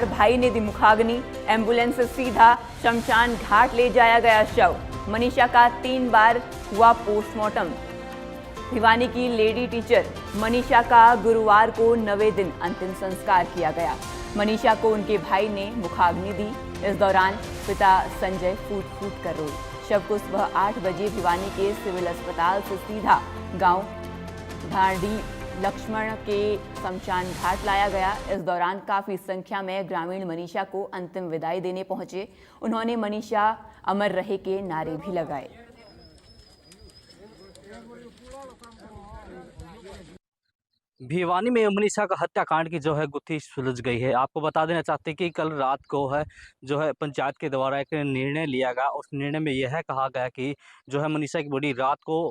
भाई ने दी मुखाग्नि, एम्बुलेंस से सीधा शमशान घाट ले जाया गया शव। मनीषा का 3 बार हुआ पोस्टमार्टम। भिवानी की लेडी टीचर मनीषा का गुरुवार को 9वें दिन अंतिम संस्कार किया गया। मनीषा को उनके भाई ने मुखाग्नि दी। इस दौरान पिता संजय फूट फूट कर रोए। शव को सुबह 8 बजे भिवानी के सिविल अस्पताल से सीधा गांव भाड़ी लक्ष्मण के शमशान घाट लाया गया। इस दौरान काफी संख्या में ग्रामीण मनीषा को अंतिम विदाई देने पहुंचे। उन्होंने मनीषा अमर रहे के नारे भी लगाए। भिवानी में मनीषा का हत्याकांड की जो है गुत्थी सुलझ गई है। आपको बता देना चाहते हैं कि कल रात को है जो है पंचायत के द्वारा एक निर्णय लिया गया। उस निर्णय में यह कहा गया कि जो है मनीषा की बॉडी रात को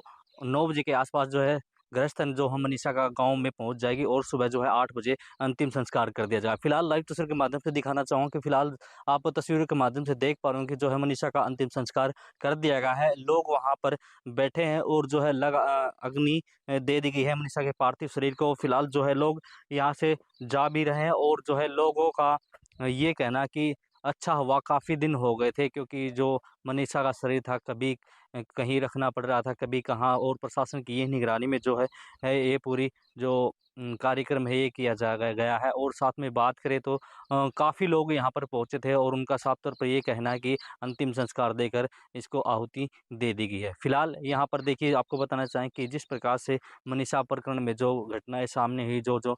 9 बजे के आसपास जो है गृहस्थन जो हम मनीषा का गांव में पहुंच जाएगी और सुबह जो है 8 बजे अंतिम संस्कार कर दिया जाए। फिलहाल लाइव तस्वीर के माध्यम से दिखाना चाहूँगा कि फिलहाल आप तस्वीरों के माध्यम से देख पा रहे हो कि जो है मनीषा का अंतिम संस्कार कर दिया गया है। लोग वहां पर बैठे हैं और जो है अग्नि दे दी गई है मनीषा के पार्थिव शरीर को। फिलहाल जो है लोग यहाँ से जा भी रहे हैं और जो है लोगों का ये कहना कि अच्छा हुआ काफ़ी दिन हो गए थे, क्योंकि जो मनीषा का शरीर था कभी कहीं रखना पड़ रहा था कभी कहाँ, और प्रशासन की ये निगरानी में जो है ये पूरी जो कार्यक्रम है ये किया जा गया है। और साथ में बात करें तो काफ़ी लोग यहाँ पर पहुँचे थे और उनका साफ तौर पर ये कहना है कि अंतिम संस्कार देकर इसको आहुति दे दी गई है। फिलहाल यहाँ पर देखिए, आपको बताना चाहें कि जिस प्रकार से मनीषा प्रकरण में जो घटनाएं सामने हुई, जो जो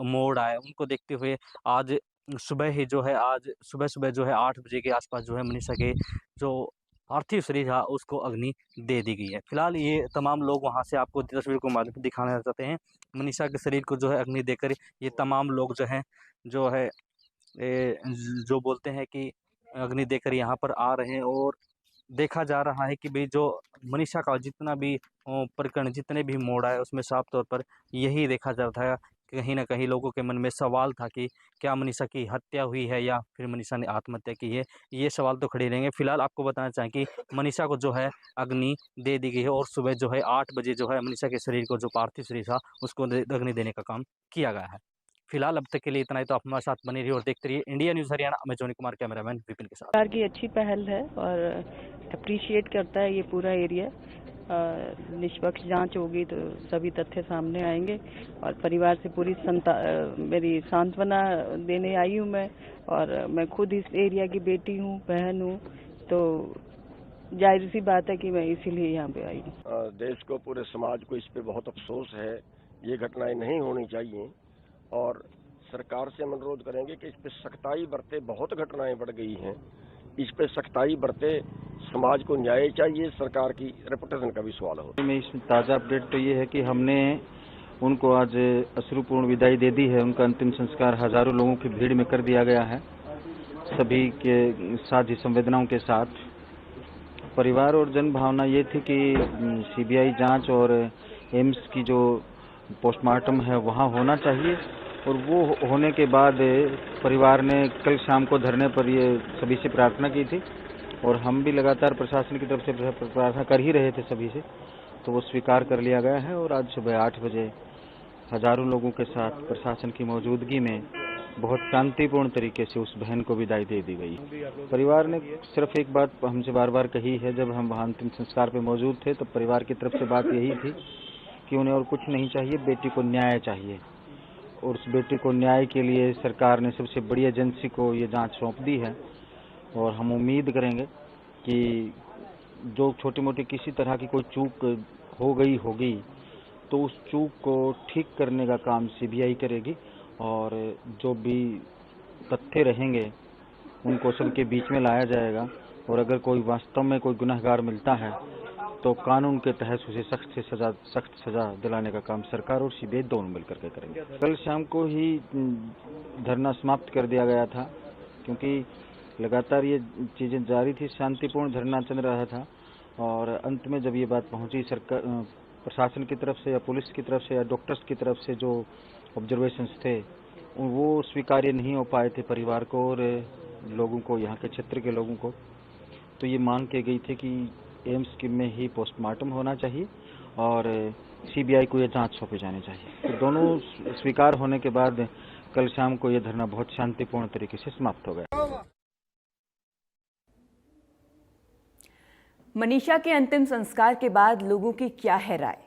मोड़ आए, उनको देखते हुए आज सुबह ही जो है आज सुबह जो है 8 बजे के आसपास जो है मनीषा के जो पार्थिव शरीर था उसको अग्नि दे दी गई है। फिलहाल ये तमाम लोग वहां से आपको तस्वीर को माध्यम से दिखाना चाहते हैं। मनीषा के शरीर को जो है अग्नि देकर ये तमाम लोग जो है जो बोलते हैं कि अग्नि देकर यहाँ पर आ रहे हैं। और देखा जा रहा है कि भाई जो मनीषा का जितना भी प्रकरण, जितने भी मोड़ आए, उसमें साफ तौर पर यही देखा जाता है। कहीं ना कहीं लोगों के मन में सवाल था कि क्या मनीषा की हत्या हुई है या फिर मनीषा ने आत्महत्या की है। ये सवाल तो खड़े रहेंगे। फिलहाल आपको बताना चाहें कि मनीषा को जो है अग्नि दे दी गई है और सुबह जो है 8 बजे जो है मनीषा के शरीर को, जो पार्थिव शरीर था, उसको अग्नि देने का काम किया गया है। फिलहाल अब तक के लिए इतना ही। तो आप हमारे साथ बने रहिए और देखते रहिए इंडिया न्यूज़ हरियाणा। मैं जोनी कुमार, कैमरामैन विपिन के साथ। सरकार की अच्छी पहल है और अप्रिशिएट करता है ये पूरा एरिया। निष्पक्ष जांच होगी तो सभी तथ्य सामने आएंगे और परिवार से पूरी मेरी सांत्वना देने आई हूँ मैं। और मैं खुद इस एरिया की बेटी हूँ, बहन हूँ, तो जाहिर सी बात है कि मैं इसीलिए यहाँ पे आई हूँ। देश को, पूरे समाज को इस पे बहुत अफसोस है। ये घटनाएं नहीं होनी चाहिए और सरकार से हम अनुरोध करेंगे कि इस पे सख्ताई बरते। बहुत घटनाएं बढ़ गई हैं, इस पे सख्ताई बरते। समाज को न्याय चाहिए, सरकार की रेपुटेशन का भी सवाल हो। में इसमें ताज़ा अपडेट तो ये है कि हमने उनको आज अश्रुपूर्ण विदाई दे दी है। उनका अंतिम संस्कार हजारों लोगों की भीड़ में कर दिया गया है, सभी के साझी संवेदनाओं के साथ। परिवार और जन भावना ये थी कि सीबीआई जांच और एम्स की जो पोस्टमार्टम है वहाँ होना चाहिए, और वो होने के बाद परिवार ने कल शाम को धरने पर ये सभी से प्रार्थना की थी और हम भी लगातार प्रशासन की तरफ से प्रार्थना कर ही रहे थे सभी से, तो वो स्वीकार कर लिया गया है। और आज सुबह 8 बजे हजारों लोगों के साथ प्रशासन की मौजूदगी में बहुत शांतिपूर्ण तरीके से उस बहन को विदाई दे दी गई। परिवार ने सिर्फ एक बात हमसे बार बार कही है, जब हम वहाँ अंतिम संस्कार पे मौजूद थे तो परिवार की तरफ से बात यही थी कि उन्हें और कुछ नहीं चाहिए, बेटी को न्याय चाहिए। और उस बेटी को न्याय के लिए सरकार ने सबसे बड़ी एजेंसी को ये जांच सौंप दी है और हम उम्मीद करेंगे कि जो छोटी मोटी किसी तरह की कोई चूक हो गई होगी तो उस चूक को ठीक करने का काम सीबीआई करेगी और जो भी तथ्य रहेंगे उनको सबके बीच में लाया जाएगा। और अगर कोई वास्तव में कोई गुनहगार मिलता है तो कानून के तहत उसे सख्त सजा दिलाने का काम सरकार और सीबीआई दोनों मिलकर के करेंगे। कल शाम को ही धरना समाप्त कर दिया गया था, क्योंकि लगातार ये चीज़ें जारी थी, शांतिपूर्ण धरना चल रहा था। और अंत में जब ये बात पहुंची सरकार, प्रशासन की तरफ से या पुलिस की तरफ से या डॉक्टर्स की तरफ से, जो ऑब्जर्वेशंस थे वो स्वीकार्य नहीं हो पाए थे परिवार को और लोगों को, यहाँ के क्षेत्र के लोगों को, तो ये मांग की गई थी कि एम्स में ही पोस्टमार्टम होना चाहिए और सीबीआई को ये जांच सौंपी जानी चाहिए। तो दोनों स्वीकार होने के बाद कल शाम को ये धरना बहुत शांतिपूर्ण तरीके से समाप्त हो गया। मनीषा के अंतिम संस्कार के बाद लोगों की क्या है राय?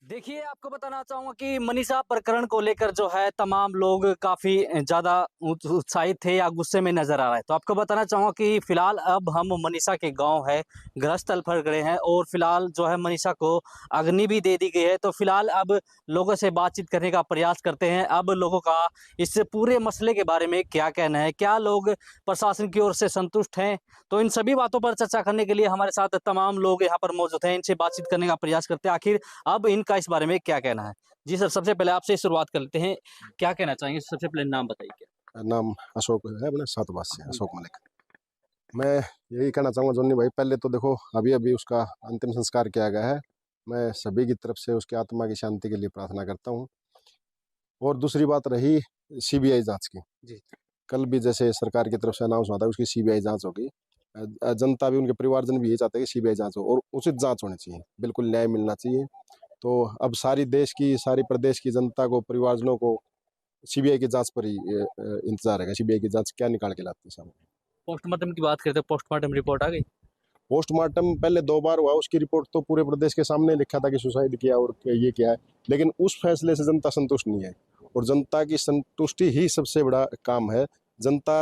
देखिए, आपको बताना चाहूँगा कि मनीषा प्रकरण को लेकर जो है तमाम लोग काफ़ी ज़्यादा उत्साहित थे या गुस्से में नज़र आ रहे हैं। तो आपको बताना चाहूँगा कि फ़िलहाल अब हम मनीषा के गांव है गृहस्थल पर गए हैं और फिलहाल जो है मनीषा को अग्नि भी दे दी गई है। तो फिलहाल अब लोगों से बातचीत करने का प्रयास करते हैं। अब लोगों का इस पूरे मसले के बारे में क्या कहना है, क्या लोग प्रशासन की ओर से संतुष्ट हैं? तो इन सभी बातों पर चर्चा करने के लिए हमारे साथ तमाम लोग यहाँ पर मौजूद हैं। इनसे बातचीत करने का प्रयास करते हैं आखिर अब इनका इस बारे में क्या कहना है। जी सर, सबसे पहले आपसे शुरुआत करते हैं, क्या कहना चाहेंगे? सबसे पहले नाम बताइए। क्या नाम अशोक है, अपने सातवास से अशोक मलिक। मैं यही कहना चाहूँगा जोनी भाई, पहले तो देखो अभी अभी उसका अंतिम संस्कार किया गया है। मैं सभी की तरफ से उसकी आत्मा की शांति के लिए प्रार्थना करता हूँ। और दूसरी बात रही सीबीआई जांच की, जी। कल भी जैसे सरकार की तरफ से अनाउंस हुआ था उसकी सीबीआई जांच होगी। जनता भी, उनके परिवारजन भी ये चाहते हैं कि सीबीआई जांच हो और उचित जांच होनी चाहिए, बिल्कुल न्याय मिलना चाहिए। तो अब सारी देश की, सारी प्रदेश की जनता को, परिवारजनों को सीबीआई की जांच पर ही इंतजार है। सीबीआई की जांच क्या निकाल के लाती है सामने। पोस्टमार्टम की बात करते हैं, पोस्टमार्टम रिपोर्ट आ गई? पोस्टमार्टम पहले 2 बार हुआ, उसकी रिपोर्ट तो पूरे प्रदेश के सामने लिखा था कि सुसाइड किया और ये किया है, लेकिन उस फैसले से जनता संतुष्ट नहीं है। और जनता की संतुष्टि ही सबसे बड़ा काम है। जनता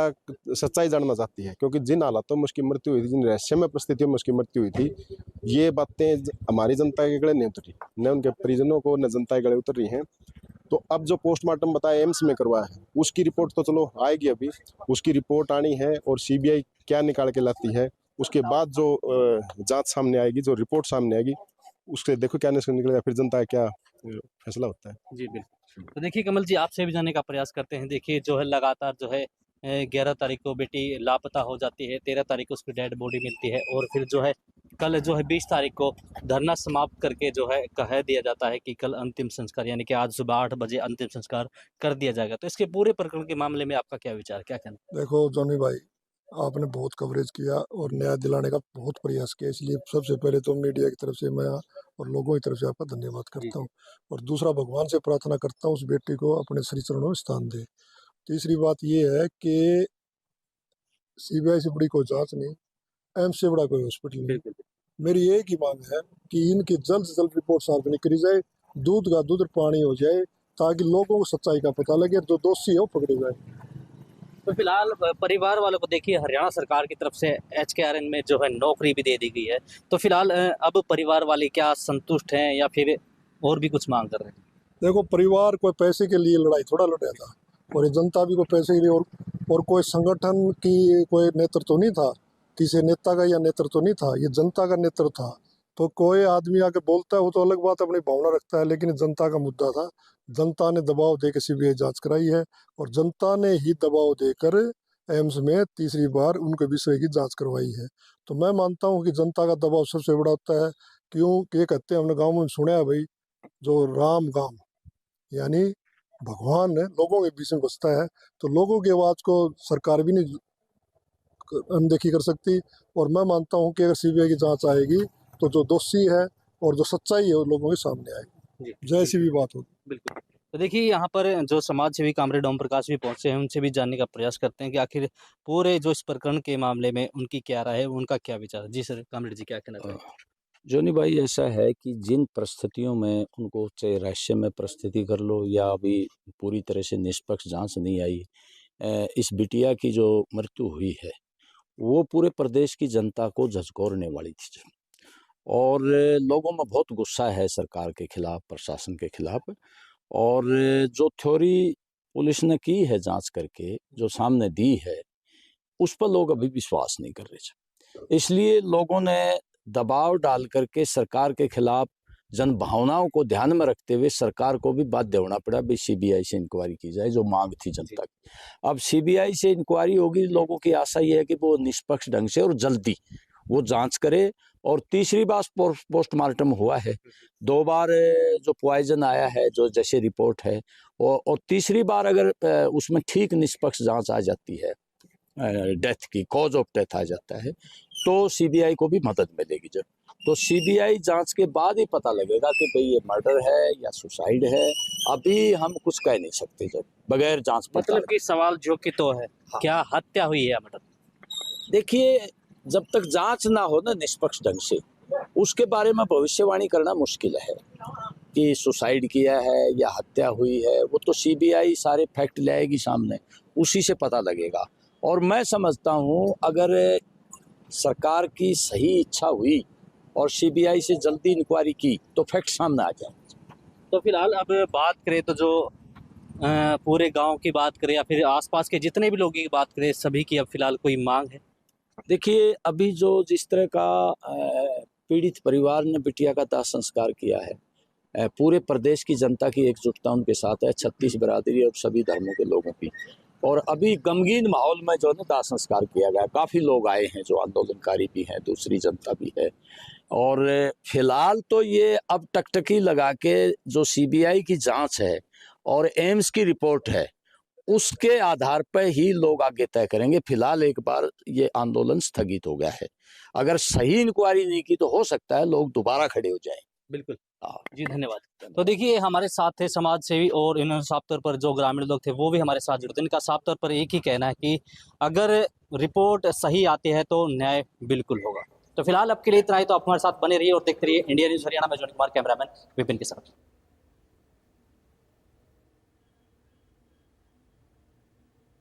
सच्चाई जानना चाहती है, क्योंकि जिन हालातों में उसकी मृत्यु हुई थी, जिन रहस्यमय परिस्थितियों में उसकी मृत्यु हुई थी, ये बातें हमारी जनता के गले नहीं उतरी, न उनके परिजनों को, न जनता के गले उतर रही हैं। तो अब जो पोस्टमार्टम बताया एम्स में करवाया है, उसकी रिपोर्ट तो चलो आएगी, अभी उसकी रिपोर्ट आनी है और सीबीआई क्या निकाल के लाती है, उसके बाद जो जांच सामने आएगी, जो रिपोर्ट सामने आएगी, उसके देखो क्या निकलेगा, फिर जनता का क्या फैसला होता है। जी बिल्कुल। तो देखिए कमल जी, आपसे भी जानने का प्रयास करते हैं। देखिए जो है लगातार जो है 11 तारीख को बेटी लापता हो जाती है, 13 तारीख को उसकी डेड बॉडी मिलती है और फिर जो है कल जो है 20 तारीख को धरना समाप्त करके जो है कह दिया जाता है कि कल अंतिम संस्कार, यानी कि आज सुबह 8 बजे अंतिम संस्कार कर दिया जाएगा। तो इसके पूरे प्रकरण के मामले में आपका क्या विचार, क्या कहना? देखो जॉनी भाई, आपने बहुत कवरेज किया और न्याय दिलाने का बहुत प्रयास किया, इसलिए सबसे पहले तो मीडिया की तरफ से मैं और लोगों की तरफ से आपका धन्यवाद करता हूँ। और दूसरा, भगवान से प्रार्थना करता हूँ उस बेटी को अपने श्री चरणों में स्थान दे। तीसरी बात ये है कि सीबीआई से बड़ी कोई जांच नहीं, एम्स से बड़ा कोई हॉस्पिटल नहीं। मेरी एक ही मांग है कि इनकी जल्द से जल्द रिपोर्ट सार्वजनिक करी जाए, दूध का दूध पानी हो जाए, ताकि लोगों को सच्चाई का पता लगे, जो दोषी है वो पकड़े जाए। तो फिलहाल परिवार वालों को देखिए हरियाणा सरकार की तरफ से HKRN में जो है नौकरी भी दे दी गई है। तो फिलहाल अब परिवार वाले क्या संतुष्ट हैं या फिर और भी कुछ मांग कर रहे हैं? देखो, परिवार कोई पैसे के लिए लड़ाई थोड़ा लड़ा था, और ये जनता भी कोई पैसे के लिए और कोई संगठन की कोई नेतृत्व नहीं था, किसी नेता का या नेतृत्व नहीं था, ये जनता का नेतृत्व था। तो कोई आदमी आके बोलता है वो तो अलग बात, अपनी भावना रखता है, लेकिन जनता का मुद्दा था। जनता ने दबाव देकर सीबीआई जांच कराई है और जनता ने ही दबाव देकर एम्स में तीसरी बार उनके विषय की जांच करवाई है। तो मैं मानता हूँ कि जनता का दबाव सबसे बड़ा होता है। क्यों ये कहते हैं, हमने गाँव में सुना है भाई, जो राम गाम यानी भगवान है लोगों के बीच में बसता है, तो लोगों की आवाज़ को सरकार भी नहीं अनदेखी कर सकती। और मैं मानता हूँ कि अगर सीबीआई की जांच आएगी तो जो दोषी है और जो सच्चाई है वो लोगों के सामने आएगी, जैसी भी बात होगी। बिल्कुल। तो देखिए यहाँ पर जो समाज सेवी कामरेड ओम प्रकाश भी पहुंचे हैं, उनसे भी जानने का प्रयास करते हैं कि आखिर पूरे जो इस प्रकरण के मामले में उनकी क्या राय है, उनका क्या विचार है। जी सर, कामरेड जी क्या कहना चाहेंगे? जोनी भाई, ऐसा है कि जिन परिस्थितियों में उनको, चाहे रहस्यमय परिस्थिति कर लो या अभी पूरी तरह से निष्पक्ष जांच नहीं आई, इस बिटिया की जो मृत्यु हुई है वो पूरे प्रदेश की जनता को झकझोरने वाली थी और लोगों में बहुत गुस्सा है सरकार के खिलाफ, प्रशासन के खिलाफ। और जो थ्योरी पुलिस ने की है जांच करके, जो सामने दी है, उस पर लोग अभी विश्वास नहीं कर रहे। इसलिए लोगों ने दबाव डाल करके सरकार के खिलाफ जन भावनाओं को ध्यान में रखते हुए सरकार को भी बाध्य होना पड़ा, भी सीबीआई से इंक्वायरी की जाए, जो मांग थी जनता की। अब सीबीआई से इंक्वायरी होगी, लोगों की आशा ये है कि वो निष्पक्ष ढंग से और जल्दी वो जांच करे। और तीसरी बार पोस्टमार्टम हुआ है, 2 बार जो पॉइजन आया है, जो जैसे रिपोर्ट है, और तीसरी बार अगर उसमें ठीक निष्पक्ष जांच आ जाती है, डेथ की कॉज ऑफ डेथ आ जाता है, तो सीबीआई को भी मदद मिलेगी। जब तो सीबीआई जांच के बाद ही पता लगेगा कि भाई ये मर्डर है या सुसाइड है। अभी हम कुछ कह नहीं सकते जब बगैर जांच पड़ताल मतलब कि सवाल जो कि तो है, क्या हत्या हुई है या मर्डर? देखिए, जब तक जांच ना हो ना निष्पक्ष ढंग से, उसके बारे में भविष्यवाणी करना मुश्किल है कि सुसाइड किया है या हत्या हुई है। वो तो सीबीआई सारे फैक्ट लाएगी सामने, उसी से पता लगेगा। और मैं समझता हूँ अगर सरकार की सही इच्छा हुई और सीबीआई से जल्दी इंक्वायरी की तो फैक्ट सामने आ जाए। तो फिलहाल अब बात करें तो जो पूरे गांव की बात करें या फिर आसपास के जितने भी लोगों की बात करें, सभी की अब फिलहाल कोई मांग है? देखिए, अभी जो जिस तरह का पीड़ित परिवार ने बिटिया का दाह संस्कार किया है, पूरे प्रदेश की जनता की एकजुटता उनके साथ है, 36 बिरादरी और सभी धर्मों के लोगों की। और अभी गमगीन माहौल में जो है दाह संस्कार किया गया, काफ़ी लोग आए हैं जो आंदोलनकारी भी हैं, दूसरी जनता भी है। और फिलहाल तो ये अब टकटकी लगा के जो सीबीआई की जांच है और एम्स की रिपोर्ट है, उसके आधार पर ही लोग आगे तय करेंगे। फिलहाल एक बार ये आंदोलन स्थगित हो गया है। अगर सही इंक्वायरी नहीं की तो हो सकता है लोग दोबारा खड़े हो जाएं। बिल्कुल जी, धन्यवाद। तो देखिए, हमारे साथ थे समाज सेवी और इन्होंने साफ तौर पर जो ग्रामीण लोग थे वो भी हमारे साथ जुड़ते हैं। इनका साफ तौर पर एक ही कहना है कि अगर रिपोर्ट सही आती है तो न्याय बिल्कुल होगा। तो फिलहाल अब के लिए इतना ही। तो आप हमारे साथ बने रहिए और देखते रहिए इंडिया न्यूज़ हरियाणा में। जॉनी कुमार, कैमरामैन विपिन के साथ।